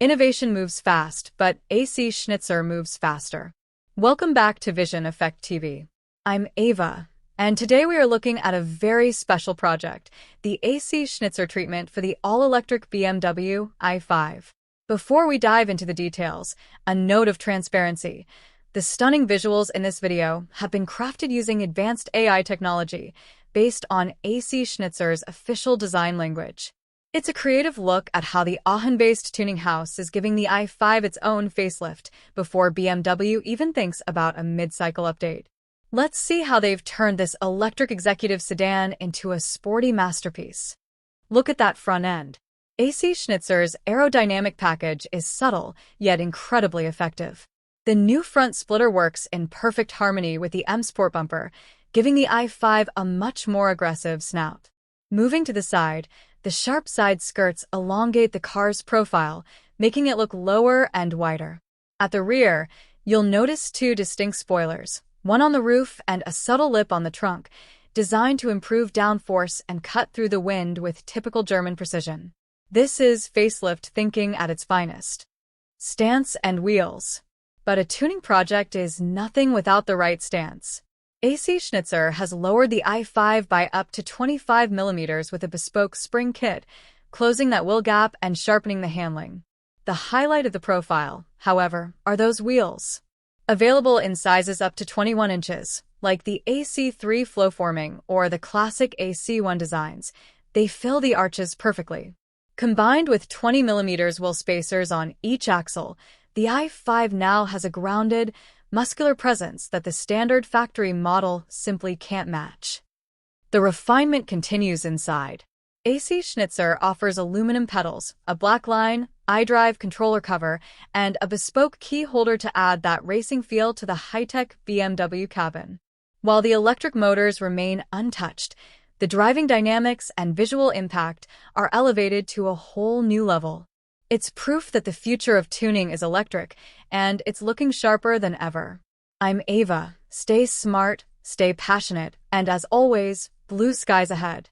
Innovation moves fast, but AC Schnitzer moves faster. Welcome back to Vision Effect TV. I'm Ava, and today we are looking at a very special project, the AC Schnitzer treatment for the all-electric BMW i5. Before we dive into the details, a note of transparency. The stunning visuals in this video have been crafted using advanced AI technology based on AC Schnitzer's official design language. It's a creative look at how the Aachen-based tuning house is giving the i5 its own facelift before BMW even thinks about a mid-cycle update. Let's see how they've turned this electric executive sedan into a sporty masterpiece. Look at that front end. AC Schnitzer's aerodynamic package is subtle, yet incredibly effective. The new front splitter works in perfect harmony with the M Sport bumper, giving the i5 a much more aggressive snout. Moving to the side, the sharp side skirts elongate the car's profile, making it look lower and wider. At the rear, you'll notice two distinct spoilers, one on the roof and a subtle lip on the trunk, designed to improve downforce and cut through the wind with typical German precision. This is facelift thinking at its finest. Stance and wheels. But a tuning project is nothing without the right stance. AC Schnitzer has lowered the i5 by up to 25 millimeters with a bespoke spring kit, closing that wheel gap and sharpening the handling. The highlight of the profile, however, are those wheels. Available in sizes up to 21 inches, like the AC3 Flowforming or the classic AC1 designs, they fill the arches perfectly. Combined with 20 millimeters wheel spacers on each axle, the i5 now has a grounded, muscular presence that the standard factory model simply can't match. The refinement continues inside. AC Schnitzer offers aluminum pedals, a black line, iDrive controller cover, and a bespoke key holder to add that racing feel to the high-tech BMW cabin. While the electric motors remain untouched, the driving dynamics and visual impact are elevated to a whole new level. It's proof that the future of tuning is electric, and it's looking sharper than ever. I'm Ava. Stay smart, stay passionate, and as always, blue skies ahead.